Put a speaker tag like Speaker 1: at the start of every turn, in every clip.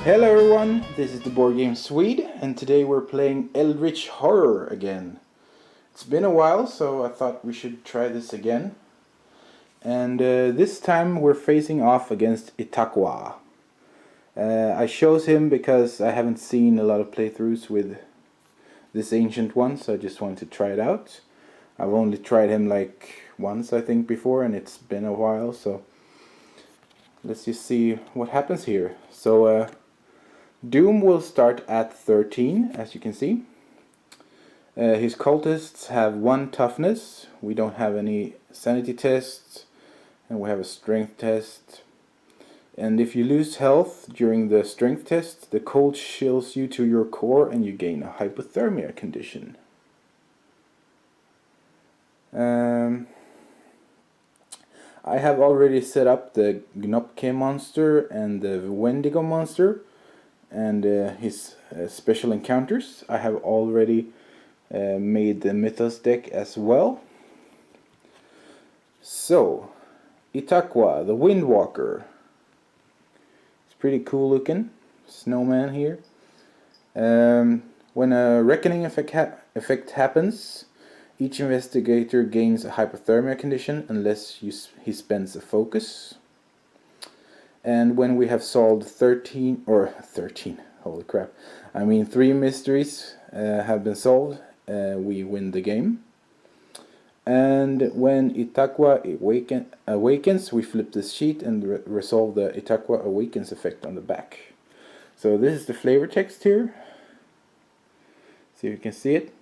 Speaker 1: Hello everyone, this is the BoardGameSwede, and today we're playing Eldritch Horror again. It's been a while, so I thought we should try this again. And this time we're facing off against Ithaqua. I chose him because I haven't seen a lot of playthroughs with this ancient one, so I just wanted to try it out. I've only tried him like once I think before, and it's been a while, so let's just see what happens here. So Doom will start at 13, as you can see. His cultists have 1 toughness. We don't have any sanity tests, and we have a strength test. And if you lose health during the strength test, the cold chills you to your core and you gain a hypothermia condition. I have already set up the Gnopke monster and the Wendigo monster and his special encounters. I have already made the Mythos deck as well. So, Ithaqua, the Windwalker. It's pretty cool looking. Snowman here. When a reckoning effect happens, each investigator gains a hypothermia condition unless he spends a focus. And when we have solved 13, holy crap, I mean 3 mysteries have been solved, we win the game. And when Ithaqua awakens, we flip this sheet and resolve the Ithaqua awakens effect on the back. So this is the flavor text here. See if you can see it.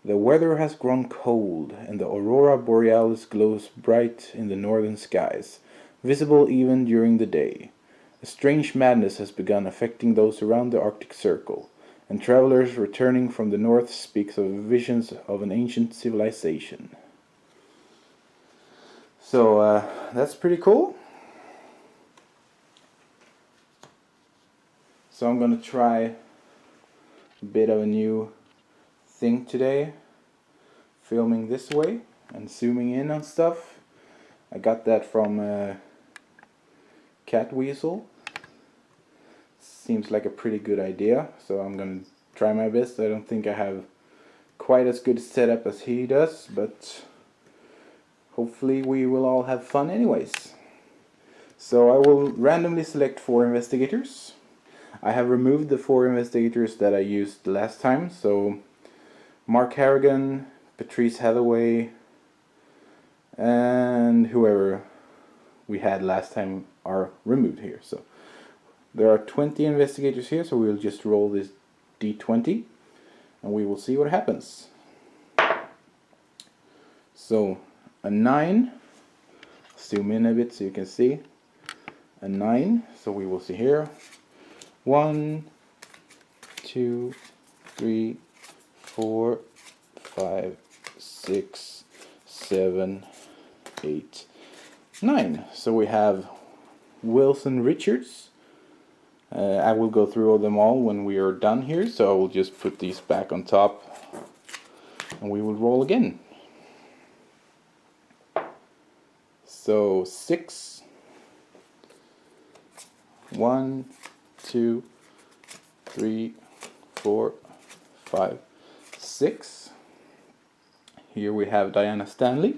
Speaker 1: The weather has grown cold, and the aurora borealis glows bright in the northern skies, visible even during the day. A strange madness has begun affecting those around the Arctic Circle, and travelers returning from the north speaks of visions of an ancient civilization. So that's pretty cool. So I'm gonna try a bit of a new thing today, filming this way and zooming in on stuff. I got that from Cat Weasel. Seems like a pretty good idea, so I'm gonna try my best. I don't think I have quite as good setup as he does, but hopefully we will all have fun anyways. So I will randomly select 4 investigators. I have removed the 4 investigators that I used last time, so Mark Harrigan, Patrice Hathaway, and whoever we had last time are removed here. So there are 20 investigators here, so we'll just roll this d20 and we will see what happens. So a 9, zoom in a bit so you can see, a 9, so we will see here, 1, 2, 3, 4, 5, 6, 7, 8, 9. So we have Wilson Richards. I will go through them all when we are done here, so I will just put these back on top and we will roll again. So 6, 1, 2, 3, 4, 5, 6. Here we have Diana Stanley.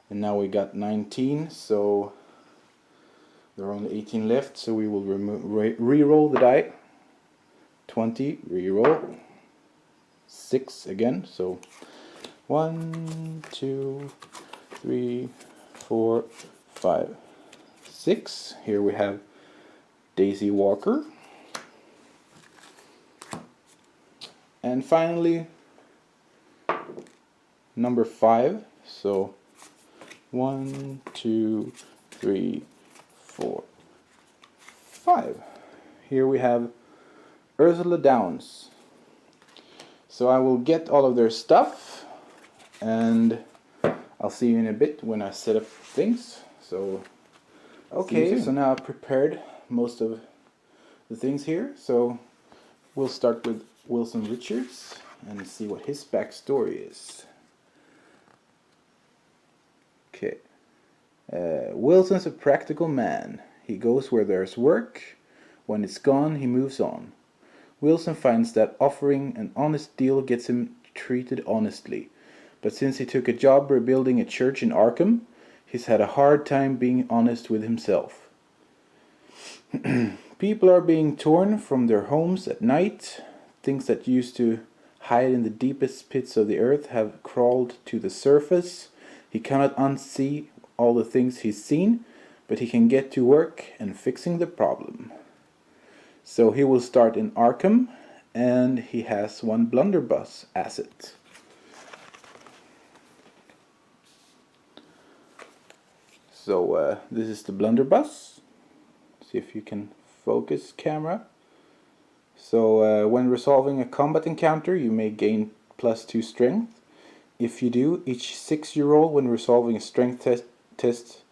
Speaker 1: And now we got 19, so there are only 18 left, so we will re-roll the die. 20, re-roll. 6 again, so 1, 2, 3, 4, 5, 6. Here we have Daisy Walker. And finally, number 5. So 1, 2, 3, 4, 5. Here we have Ursula Downs. So I will get all of their stuff and I'll see you in a bit when I set up things. So okay, so now I've prepared most of the things here. So we'll start with Wilson Richards and see what his backstory is. Okay. Wilson's a practical man. He goes where there's work. When it's gone, he moves on. Wilson finds that offering an honest deal gets him treated honestly. But since he took a job rebuilding a church in Arkham, he's had a hard time being honest with himself. People are being torn from their homes at night. Things that used to hide in the deepest pits of the earth have crawled to the surface. He cannot unsee all the things he's seen, but he can get to work and fixing the problem. So he will start in Arkham, and he has one blunderbuss asset. So this is the blunderbuss. See if you can focus camera. So when resolving a combat encounter, you may gain +2 strength. If you do, each 6 you roll when resolving a strength test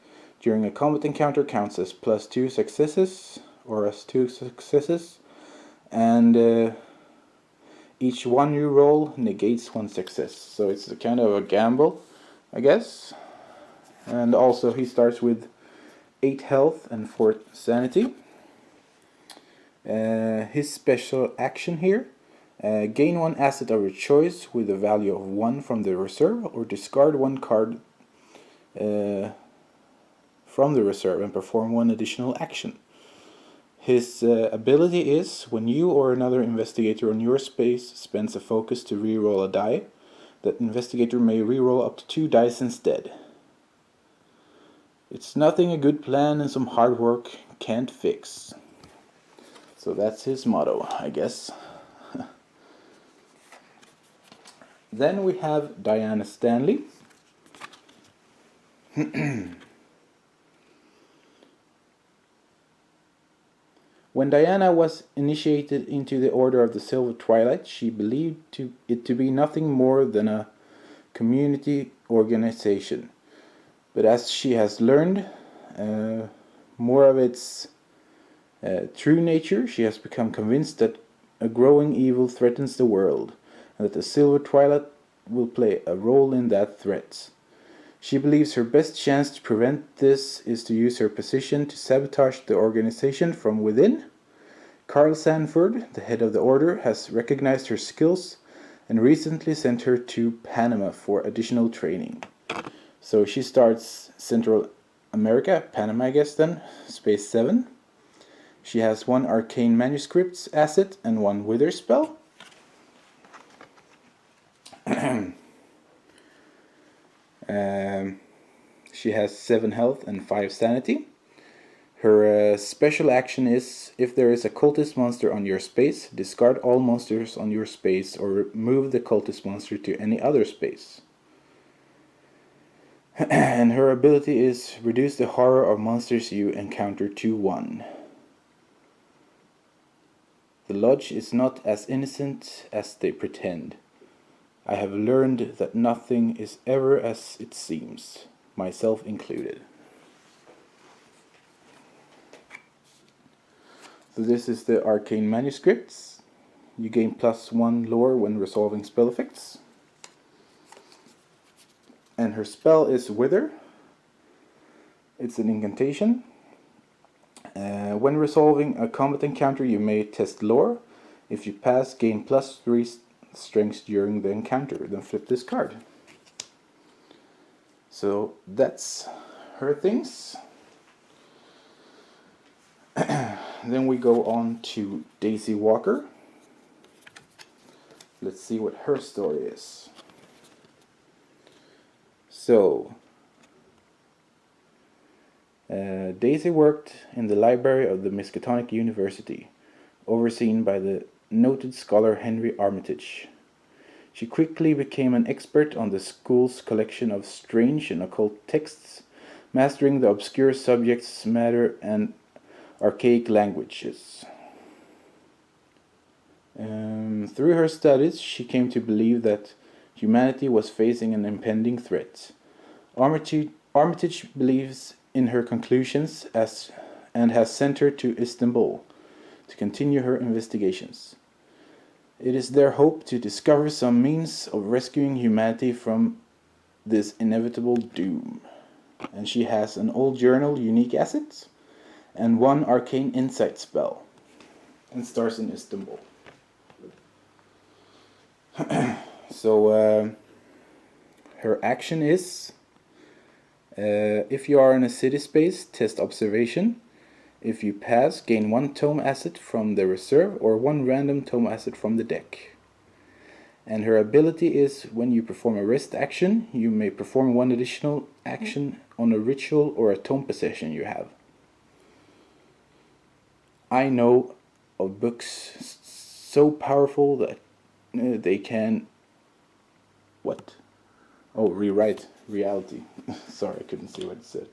Speaker 1: during a combat encounter counts as +2 successes, or as 2 successes, and each 1 you roll negates 1 success. So it's a kind of a gamble, I guess. And also he starts with 8 health and 4 sanity. His special action here, gain 1 asset of your choice with a value of 1 from the reserve, or discard 1 card from the reserve and perform 1 additional action. His ability is, when you or another investigator on your space spends a focus to reroll a die, that investigator may reroll up to 2 dice instead. It's nothing a good plan and some hard work can't fix. So that's his motto, I guess. Then we have Diana Stanley. When Diana was initiated into the Order of the Silver Twilight, she believed it to be nothing more than a community organization. But as she has learned more of its true nature, she has become convinced that a growing evil threatens the world, and that the Silver Twilight will play a role in that threat. She believes her best chance to prevent this is to use her position to sabotage the organization from within. Carl Sanford, the head of the order, has recognized her skills and recently sent her to Panama for additional training. So she starts Central America, Panama I guess then, Space 7. She has 1 arcane manuscripts asset and 1 wither spell. She has 7 health and 5 sanity. Her special action is, if there is a cultist monster on your space, discard all monsters on your space or move the cultist monster to any other space. And her ability is, reduce the horror of monsters you encounter to 1. The Lodge is not as innocent as they pretend. I have learned that nothing is ever as it seems, myself included. So this is the arcane manuscripts. You gain +1 lore when resolving spell effects. And her spell is Wither. It's an incantation. When resolving a combat encounter, you may test lore. If you pass, gain +3 strength during the encounter. Then flip this card. So that's her things. Then we go on to Daisy Walker. Let's see what her story is. So, Daisy worked in the library of the Miskatonic University, overseen by the noted scholar Henry Armitage. She quickly became an expert on the school's collection of strange and occult texts, mastering the obscure subjects matter and archaic languages. Through her studies, she came to believe that humanity was facing an impending threat. Armitage believes in her conclusions and has sent her to Istanbul to continue her investigations. It is their hope to discover some means of rescuing humanity from this inevitable doom. And she has an old journal unique asset and one arcane insight spell. And stars in Istanbul. So her action is, if you are in a city space, test observation. If you pass, gain 1 tome asset from the reserve or 1 random tome asset from the deck. And her ability is, when you perform a rest action, you may perform 1 additional action on a ritual or a tome possession you have. I know of books so powerful that they can... What? Oh, rewrite reality. Sorry, I couldn't see what it said.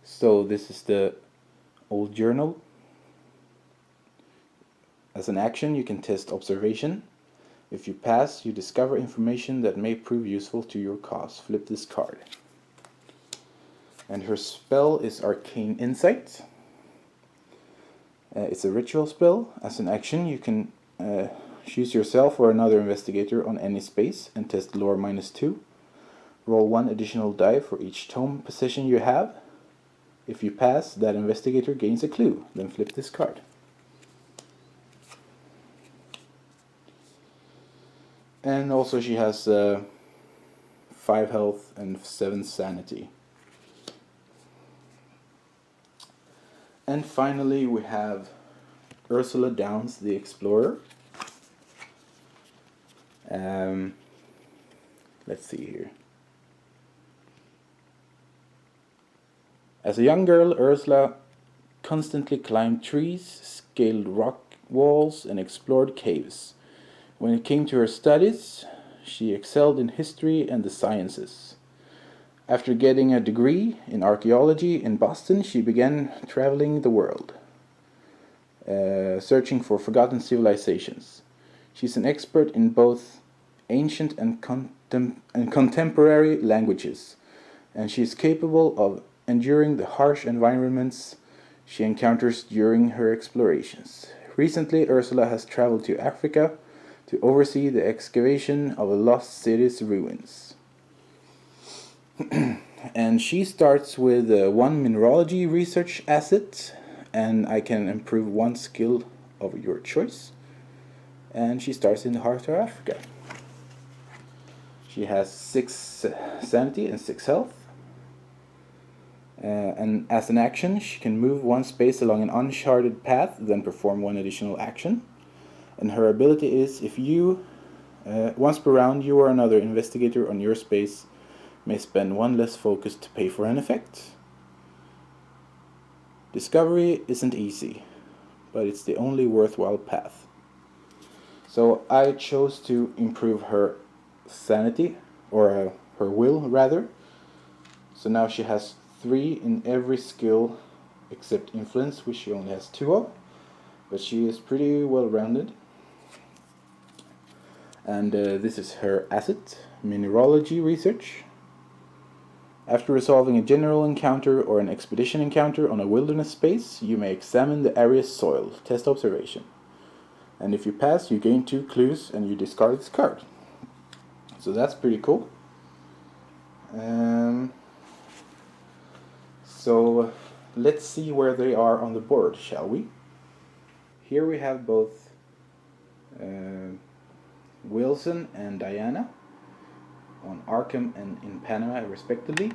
Speaker 1: So this is the old journal. As an action, you can test observation. If you pass, you discover information that may prove useful to your cause. Flip this card. And her spell is Arcane Insight. It's a ritual spell. As an action, you can choose yourself or another investigator on any space and test lore -2. Roll 1 additional die for each tome possession you have. If you pass, that investigator gains a clue. Then flip this card. And also she has 5 health and 7 sanity. And finally we have Ursula Downs the Explorer. Let's see here. As a young girl, Ursula constantly climbed trees, scaled rock walls, and explored caves. When it came to her studies, she excelled in history and the sciences. After getting a degree in archaeology in Boston, she began traveling the world, searching for forgotten civilizations. She's an expert in both ancient and contemporary languages, and she is capable of enduring the harsh environments she encounters during her explorations. Recently, Ursula has traveled to Africa to oversee the excavation of a lost city's ruins. And she starts with 1 mineralogy research asset, and I can improve 1 skill of your choice. And she starts in the heart of Africa. She has 6 sanity and 6 health. And as an action, she can move 1 space along an uncharted path, then perform 1 additional action. And her ability is, if you, once per round, you or another investigator on your space may spend 1 less focus to pay for an effect. Discovery isn't easy, but it's the only worthwhile path. So I chose to improve her sanity, or her will rather. So now she has 3 in every skill except influence, which she only has 2 of, but she is pretty well rounded. And this is her asset, mineralogy research. After resolving a general encounter or an expedition encounter on a wilderness space, you may examine the area's soil, test observation. And if you pass, you gain 2 clues and you discard this card. So that's pretty cool. So let's see where they are on the board, shall we? Here we have both Wilson and Diana on Arkham and in Panama respectively,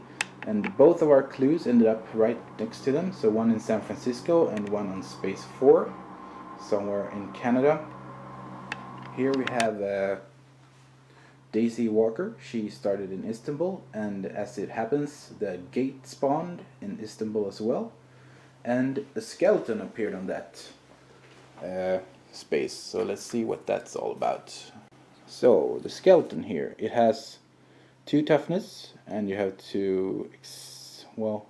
Speaker 1: and both of our clues ended up right next to them, so 1 in San Francisco and 1 on Space 4 somewhere in Canada. Here we have Daisy Walker. She started in Istanbul, and as it happens, the gate spawned in Istanbul as well, and a skeleton appeared on that space. So let's see what that's all about. So the skeleton here, it has 2 toughness, and you have to, well,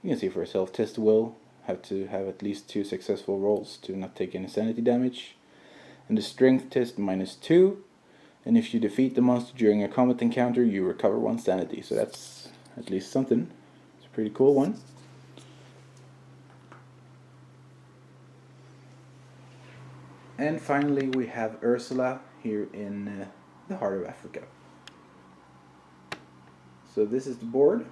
Speaker 1: you can see for yourself, test will, have to have at least 2 successful rolls to not take any sanity damage, and the strength test -2, and if you defeat the monster during a combat encounter, you recover 1 sanity, so that's at least something. It's a pretty cool one. And finally we have Ursula here in the heart of Africa. So this is the board,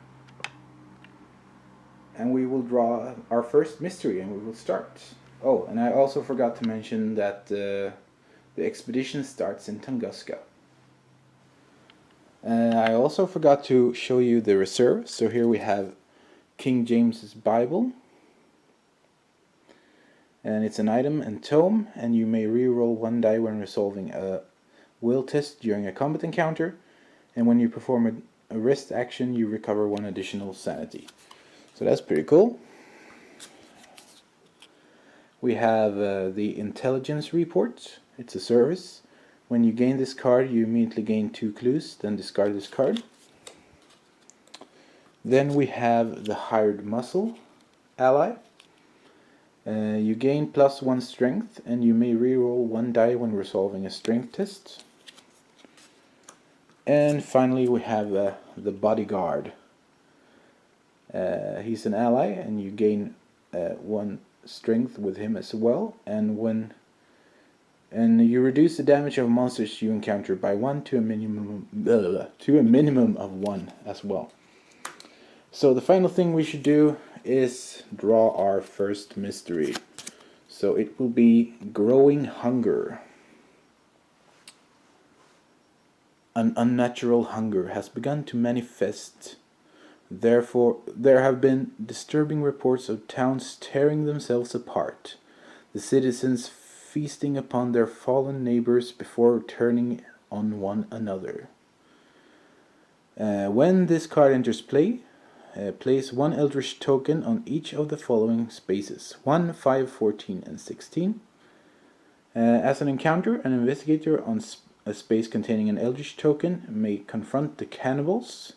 Speaker 1: and we will draw our first mystery, and we will start. Oh, and I also forgot to mention that the expedition starts in Tunguska. I also forgot to show you the reserve. So here we have King James's Bible, and it's an item and tome, and you may re-roll 1 die when resolving a will test during a combat encounter, and when you perform a rest action you recover 1 additional sanity. So that's pretty cool. We have the intelligence report. It's a service. When you gain this card you immediately gain 2 clues, then discard this card. Then we have the hired muscle ally. You gain +1 strength, and you may reroll 1 die when resolving a strength test. And finally we have the bodyguard. He's an ally, and you gain 1 strength with him as well, and you reduce the damage of monsters you encounter by 1 to a minimum of 1 as well. So the final thing we should do is draw our first mystery. So it will be growing hunger. An unnatural hunger has begun to manifest. Therefore, there have been disturbing reports of towns tearing themselves apart, the citizens feasting upon their fallen neighbors before turning on one another. When this card enters play, place 1 Eldritch token on each of the following spaces: 1, 5, 14, and 16. As an encounter, an investigator on a space containing an Eldritch token may confront the cannibals.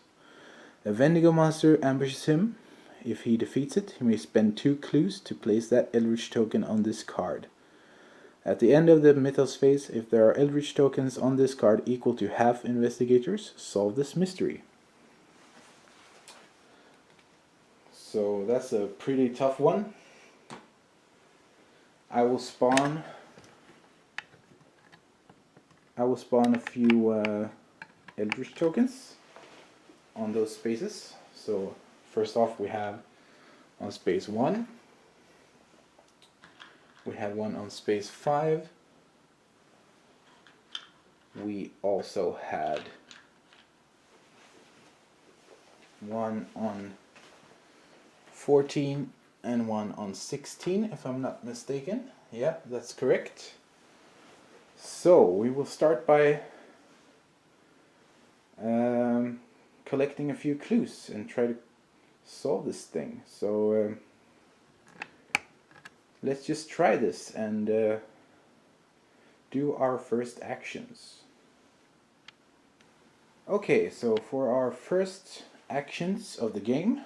Speaker 1: A Wendigo monster ambushes him. If he defeats it, he may spend 2 clues to place that Eldritch token on this card. At the end of the Mythos phase, if there are Eldritch tokens on this card equal to half investigators, solve this mystery. So that's a pretty tough one. I will spawn a few Eldritch tokens on those spaces. So first off we have on space 1. We have 1 on space 5. We also had 1 on 14 and 1 on 16, if I'm not mistaken. Yeah, that's correct. So we will start by collecting a few clues and try to solve this thing. So let's just try this and do our first actions. Okay, so for our first actions of the game,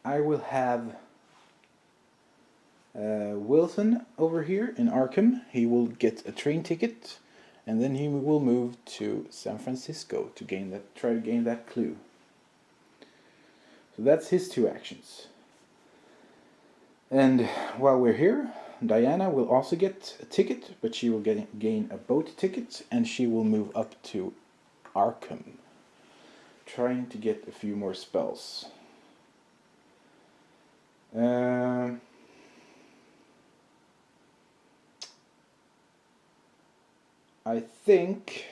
Speaker 1: I will have Wilson over here in Arkham. He will get a train ticket, and then he will move to San Francisco to try to gain that clue. So that's his 2 actions. And while we're here, Diana will also get a ticket, but she will gain a boat ticket, and she will move up to Arkham, trying to get a few more spells. I think,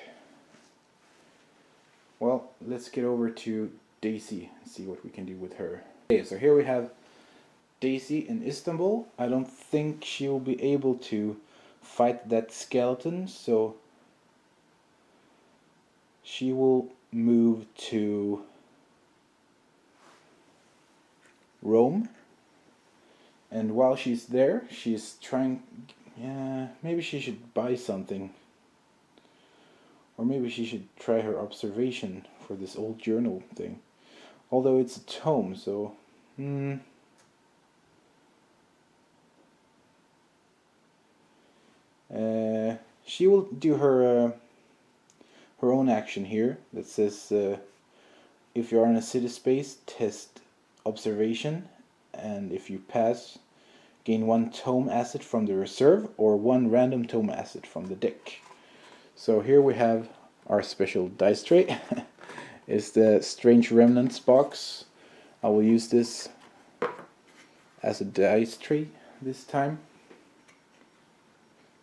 Speaker 1: well, let's get over to Daisy and see what we can do with her. Okay, so here we have Daisy in Istanbul. I don't think she will be able to fight that skeleton, so she will move to Rome. And while she's there, she's trying, maybe she should buy something. Or maybe she should try her observation for this old journal thing. Although it's a tome, so... she will do her own action here that says if you're in a city space, test observation, and if you pass, gain 1 tome asset from the reserve or 1 random tome asset from the deck. So here we have our special dice tray. is the Strange Remnants box. I will use this as a dice tree this time.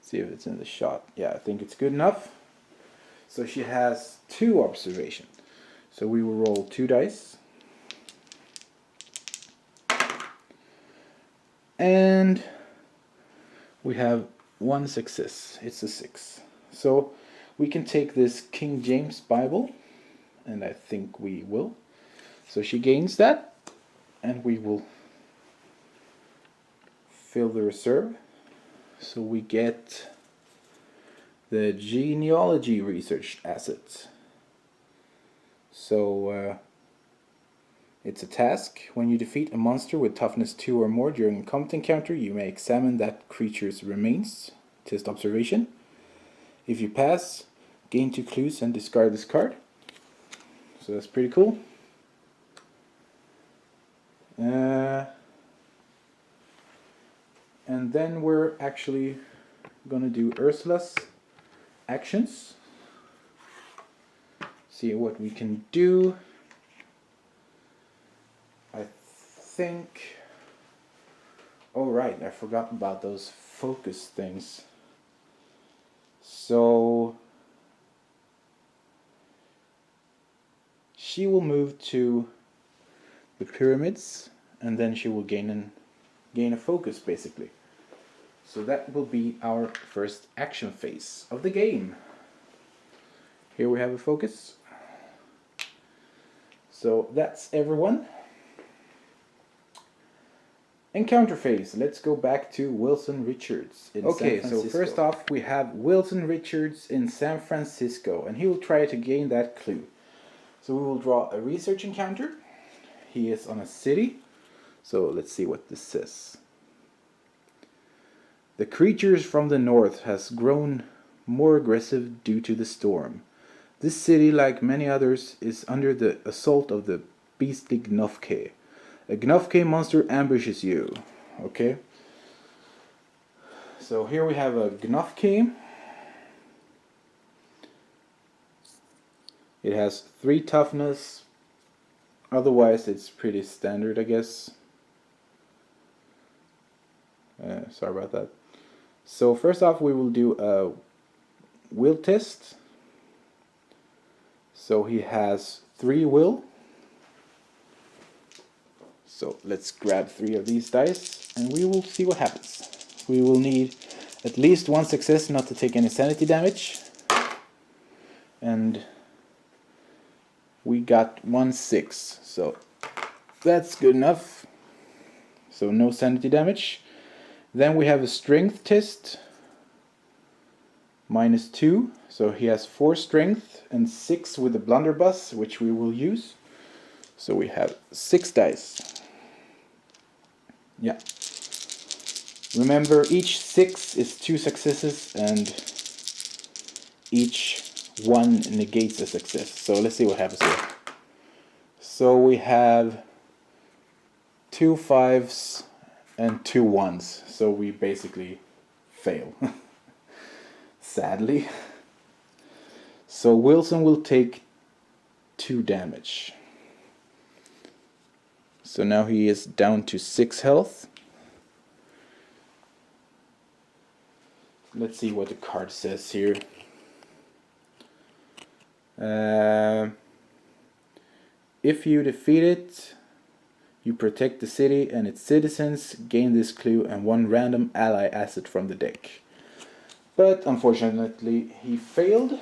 Speaker 1: See if it's in the shot. Yeah, I think it's good enough. So she has 2 observation. So we will roll 2 dice. And we have 1 success. It's a 6. So we can take this King James Bible, and I think we will. So she gains that, and we will fill the reserve. So we get the genealogy research asset. So it's a task. When you defeat a monster with toughness 2 or more during a combat encounter, you may examine that creature's remains. Test observation. If you pass, gain 2 clues and discard this card. So that's pretty cool. And then we're actually gonna do Ursula's actions. See what we can do. I think... Oh right, I forgot about those focus things. So she will move to the pyramids, and then she will gain a focus basically. So that will be our first action phase of the game. Here we have a focus. So that's everyone. Encounter phase. Let's go back to Wilson Richards in San Francisco. So first off we have Wilson Richards in San Francisco, and he will try to gain that clue. So we will draw a research encounter. He is on a city. So let's see what this says. The creatures from the north has grown more aggressive due to the storm. This city, like many others, is under the assault of the beastly Gnofke. A Gnofke monster ambushes you. Okay. So here we have a Gnofke. It has 3 toughness. Otherwise it's pretty standard, I guess. Sorry about that. So first off we will do a will test. So he has 3 will. So let's grab 3 of these dice and we will see what happens. We will need at least 1 success not to take any sanity damage. And we got 1 6. So that's good enough. So no sanity damage. Then we have a strength test. -2. So he has 4 strength and 6 with the blunderbuss, which we will use. So we have 6 dice. Yeah. Remember, each 6 is 2 successes and each 1 negates a success. So let's see what happens here. So we have 2 5s and 2 1s. So we basically fail. Sadly. So Wilson will take 2 damage. So now he is down to 6 health. Let's see what the card says here. If you defeat it, you protect the city and its citizens, gain this clue and 1 random ally asset from the deck. But unfortunately he failed.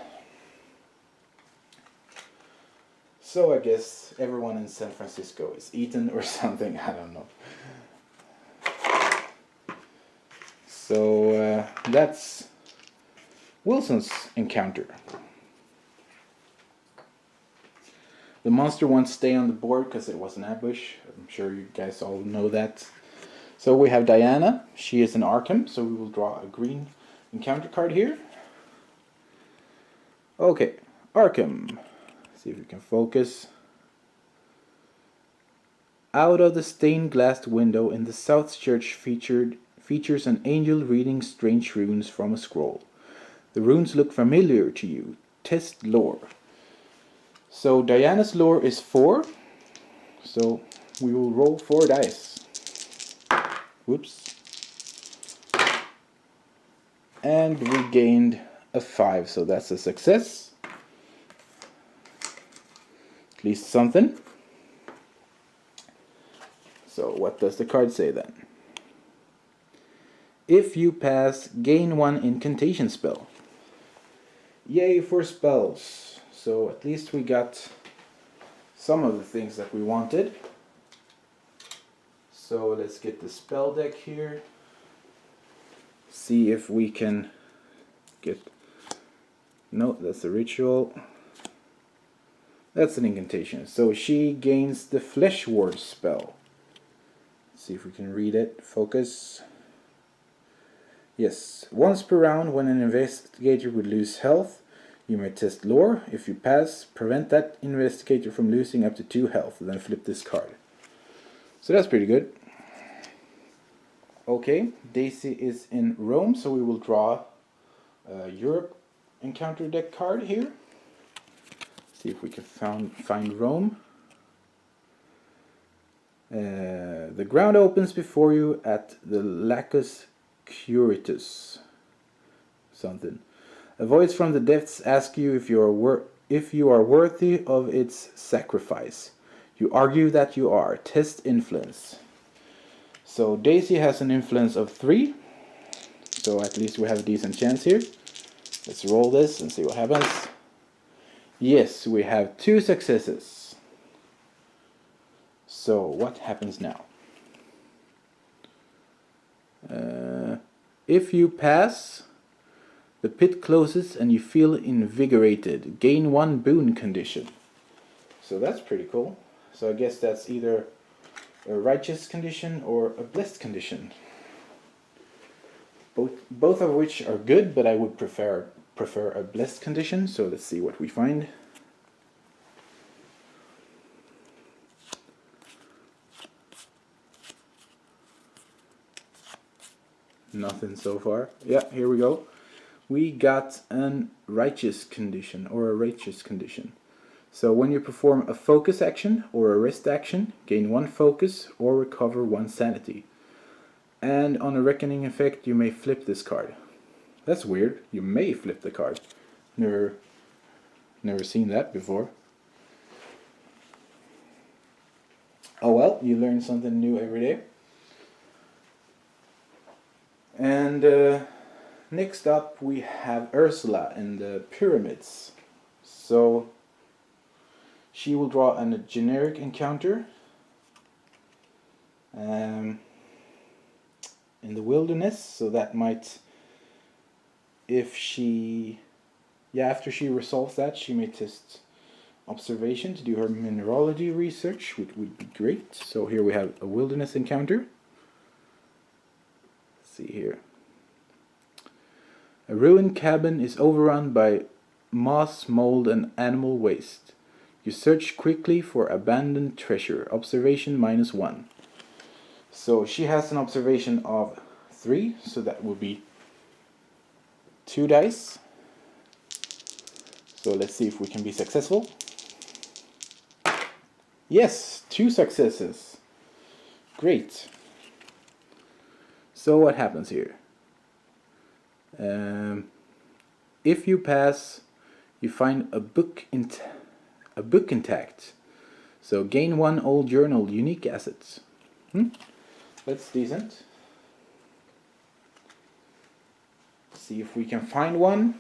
Speaker 1: So I guess everyone in San Francisco is eaten or something, I don't know. So that's Wilson's encounter. The monster won't stay on the board because it was an ambush. I'm sure you guys all know that. So we have Diana. She is an Arkham, so we will draw a green encounter card here. Okay, Arkham. See if we can focus. Out of the stained glass window in the South Church features an angel reading strange runes from a scroll. The runes look familiar to you. Test lore. So Diana's lore is 4. So we will roll 4 dice. Whoops. And we gained a 5, so that's a success. At least something. So what does the card say then? If you pass, gain 1 incantation spell. Yay for spells. So at least we got some of the things that we wanted. So let's get the spell deck here. See if we can get... No, that's a ritual. That's an incantation. So she gains the Flesh Ward spell. Let's see if we can read it. Focus. Yes. Once per round, when an investigator would lose health, you may test lore. If you pass, prevent that investigator from losing up to 2 health. Then flip this card. So that's pretty good. Okay, Daisy is in Rome, so we will draw a Europe encounter deck card here. See if we can find Rome. The ground opens before you at the Lacus Curitus. Something. A voice from the depths asks you if you are worthy of its sacrifice. You argue that you are. Test influence. So Daisy has an influence of 3. So at least we have a decent chance here. Let's roll this and see what happens. Yes, we have 2 successes. So what happens now? If you pass, the pit closes and you feel invigorated. Gain 1 boon condition. So that's pretty cool. So I guess that's either a righteous condition or a blessed condition. Both of which are good, but I would prefer a blessed condition. So let's see what we find. Nothing so far. Yeah, here we go. We got an righteous condition or a righteous condition. So when you perform a focus action or a rest action, gain 1 focus or recover 1 sanity. And on a reckoning effect, you may flip this card. That's weird. You may flip the card. Never seen that before. Oh well, you learn something new every day. And next up we have Ursula in the pyramids. So she will draw a generic encounter in the wilderness. So that might, if she, after she resolves that, she may test observation to do her mineralogy research, which would be great. So here we have a wilderness encounter. See here. A ruined cabin is overrun by moss, mold, and animal waste. You search quickly for abandoned treasure. Observation -1. So she has an observation of 3, so that will be 2 dice. So let's see if we can be successful. Yes, 2 successes. Great. So what happens here? If you pass, you find a book intact. So gain 1 old journal unique assets. That's decent. See if we can find one.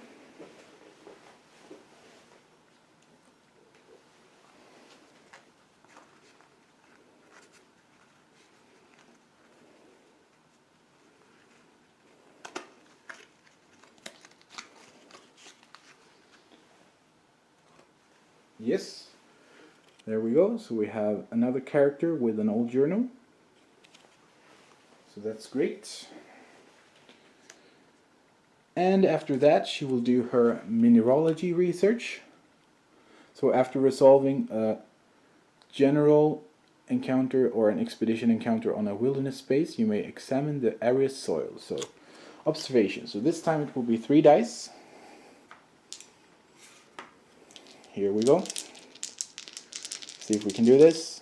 Speaker 1: Yes, there we go. So we have another character with an old journal. So that's great. And after that, she will do her mineralogy research. So after resolving a general encounter or an expedition encounter on a wilderness space, you may examine the area's soil. So observation. So this time it will be 3 dice. Here we go. See if we can do this.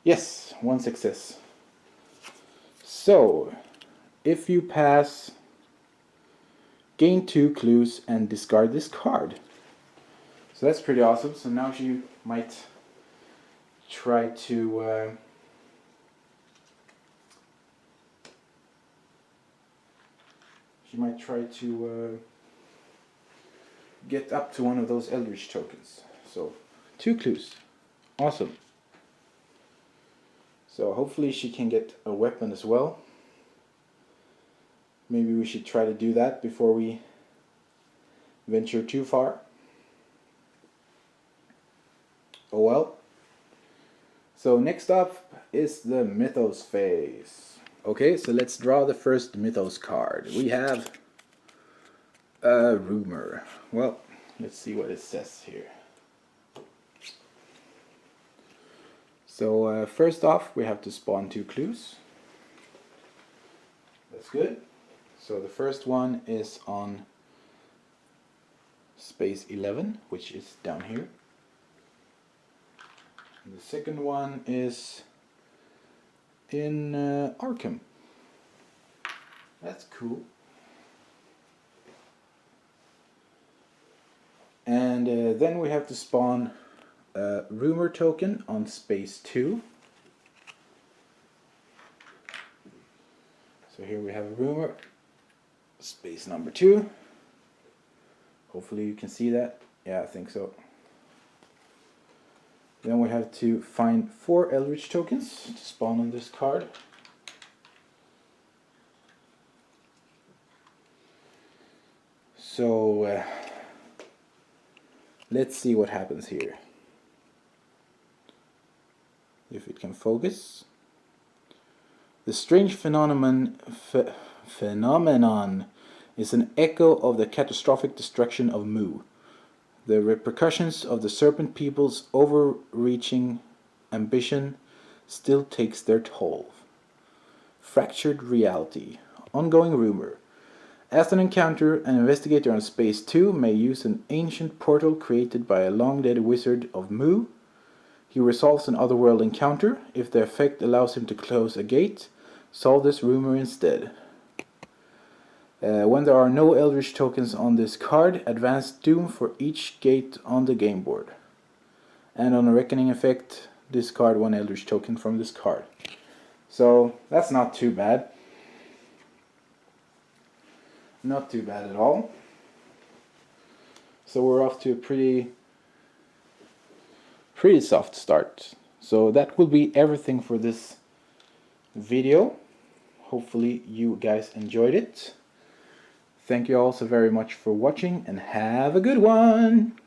Speaker 1: Yes, one success. So, if you pass, gain 2 clues and discard this card. So that's pretty awesome. So now she might try to get up to one of those Eldritch tokens. So 2 clues. Awesome. So hopefully she can get a weapon as well. Maybe we should try to do that before we venture too far. Oh well. So next up is the Mythos phase. Okay, so let's draw the first Mythos card. We have a rumor. Well, let's see what it says here. So first off, we have to spawn 2 clues. That's good. So the first one is on space 11, which is down here. And the second one is in Arkham. That's cool. And then we have to spawn a rumor token on space 2. So here we have a rumor, space number 2. Hopefully you can see that. Yeah, I think so. Then we have to find 4 Eldritch tokens to spawn on this card. So let's see what happens here. If it can focus. The strange phenomenon is an echo of the catastrophic destruction of Mu. The repercussions of the Serpent People's overreaching ambition still takes their toll. Fractured reality. Ongoing rumor. As an encounter, an investigator on Space 2 may use an ancient portal created by a long-dead wizard of Mu. He resolves an otherworld encounter. If the effect allows him to close a gate, solve this rumor instead. When there are no Eldritch tokens on this card, advance Doom for each gate on the game board. And on a Reckoning effect, discard 1 Eldritch token from this card. So that's not too bad. Not too bad at all. So we're off to a pretty soft start. So that will be everything for this video. Hopefully you guys enjoyed it. Thank you all so very much for watching and have a good one!